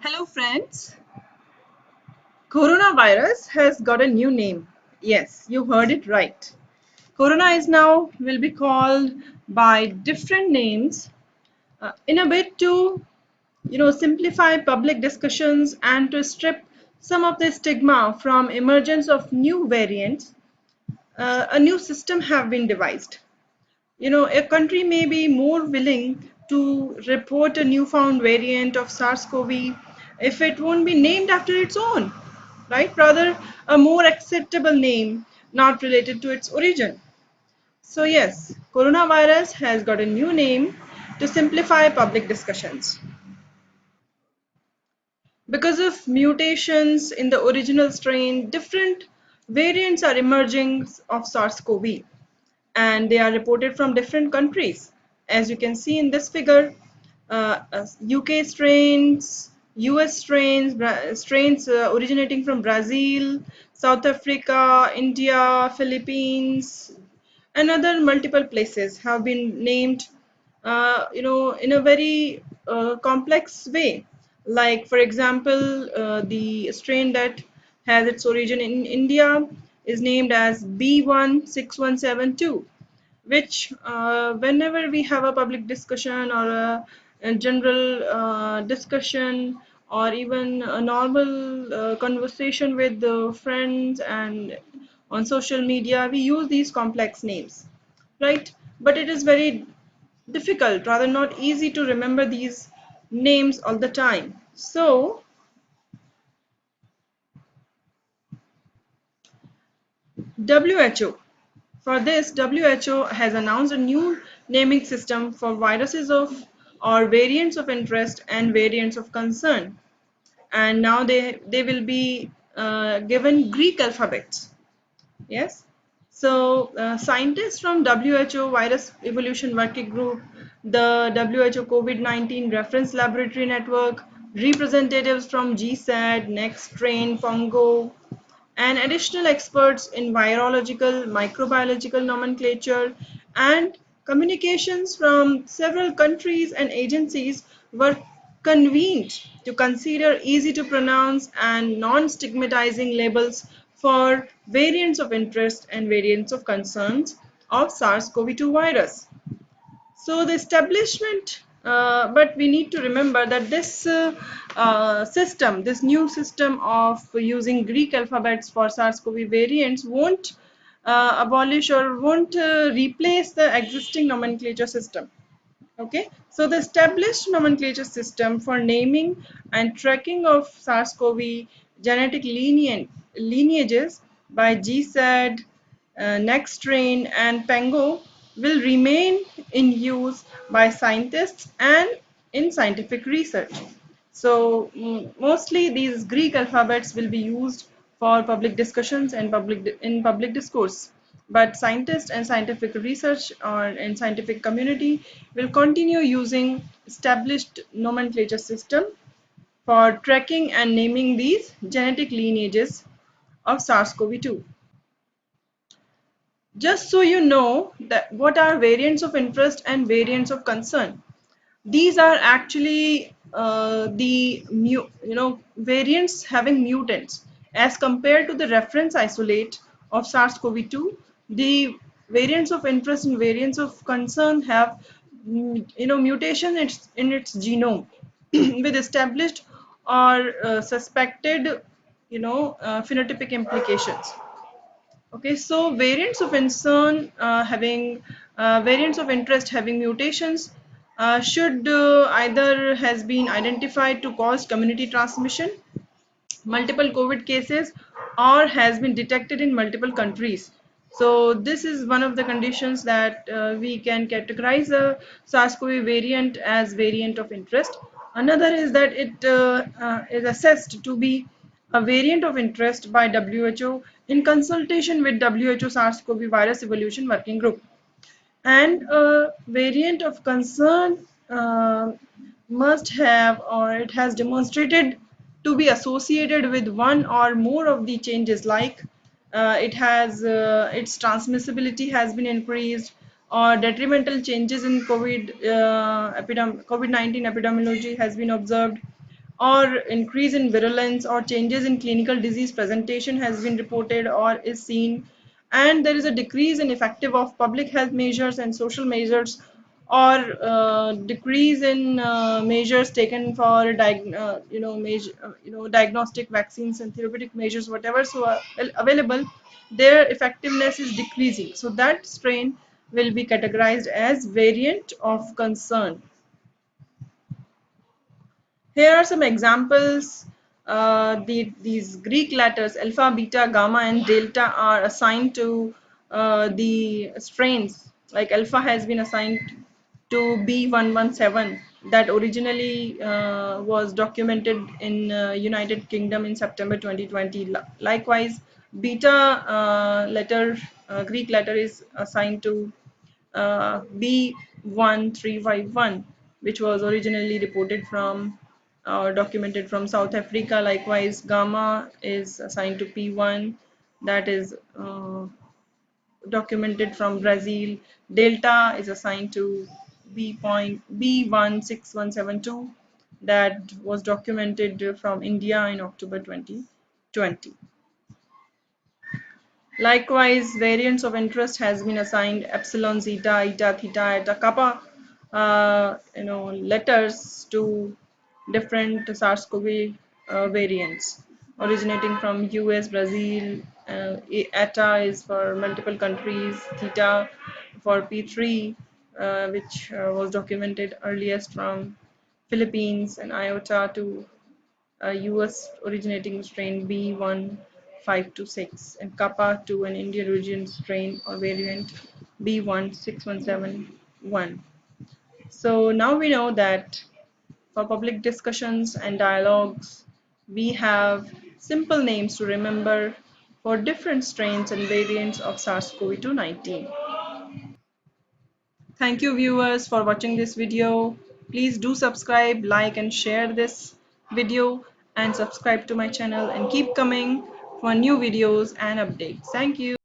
Hello, friends. Coronavirus has got a new name. Yes, you heard it right. Corona is now will be called by different names in a bit to simplify public discussions and to strip some of the stigma from emergence of new variants. A new system have been devised. A country may be more willing to report a newfound variant of SARS-CoV if it won't be named after its own, right? Rather, a more acceptable name not related to its origin. So, yes, coronavirus has got a new name to simplify public discussions. Because of mutations in the original strain, different variants are emerging of SARS-CoV and they are reported from different countries. As you can see in this figure, UK strains, US strains, strains originating from Brazil, South Africa, India, Philippines, and other multiple places have been named, in a very complex way. Like, for example, the strain that has its origin in India is named as B16172, which whenever we have a public discussion or a general discussion or even a normal conversation with the friends and on social media, we use these complex names, right? But it is very difficult, rather not easy to remember these names all the time. So WHO. For this, WHO has announced a new naming system for viruses of or variants of interest and variants of concern. And now they will be given Greek alphabets. Yes. So, scientists from WHO Virus Evolution Working Group, the WHO COVID-19 Reference Laboratory Network, representatives from GSAD, NextStrain, Pongo, and additional experts in virological, microbiological nomenclature, and communications from several countries and agencies were convened to consider easy to pronounce and non stigmatizing labels for variants of interest and variants of concerns of SARS-CoV-2 virus. So the establishment, but we need to remember that this system, this new system of using Greek alphabets for SARS-CoV variants won't abolish or won't replace the existing nomenclature system. Okay, so the established nomenclature system for naming and tracking of SARS-CoV genetic lineages by GSAD, NextStrain, and Pango will remain in use by scientists and in scientific research. So mostly these Greek alphabets will be used for public discussions and in public discourse. But scientists and scientific research or in scientific community will continue using established nomenclature system for tracking and naming these genetic lineages of SARS-CoV-2. Just so you know that what are variants of interest and variants of concern. These are actually variants having mutants as compared to the reference isolate of SARS-CoV-2. The variants of interest and variants of concern have mutation in its genome with established or suspected phenotypic implications. Okay, so variants of concern having variants of interest having mutations should either has been identified to cause community transmission, multiple COVID cases, or has been detected in multiple countries. So this is one of the conditions that we can categorize a SARS-CoV variant as variant of interest. Another is that it is assessed to be a variant of interest by WHO in consultation with WHO SARS-CoV virus evolution working group. And a variant of concern must have or it has demonstrated to be associated with one or more of the changes, like it has its transmissibility has been increased, or detrimental changes in COVID-19 epidemiology has been observed, or increase in virulence or changes in clinical disease presentation has been reported or is seen, and there is a decrease in effective of public health measures and social measures, or decrease in measures taken for diagnostic vaccines and therapeutic measures, whatever so are available, their effectiveness is decreasing, so that strain will be categorized as variant of concern. Here are some examples. These Greek letters alpha, beta, gamma, and delta are assigned to the strains. Like alpha has been assigned to B117 that originally was documented in United Kingdom in September 2020. Likewise, beta Greek letter is assigned to B1351, which was originally reported from documented from South Africa. Likewise, gamma is assigned to P1, that is documented from Brazil. Delta is assigned to B16172, that was documented from India in October 2020. Likewise, variants of interest has been assigned epsilon, zeta, eta, theta, eta, kappa, letters to different SARS-CoV variants originating from US, Brazil. Eta is for multiple countries, theta for P3, which was documented earliest from Philippines, and iota to US originating strain B1526, and Kappa to an Indian origin strain or variant B16171. So now we know that for public discussions and dialogues, we have simple names to remember for different strains and variants of SARS-CoV-2 19. Thank you viewers for watching this video. Please do subscribe, like and share this video, and subscribe to my channel and keep coming for new videos and updates. Thank you.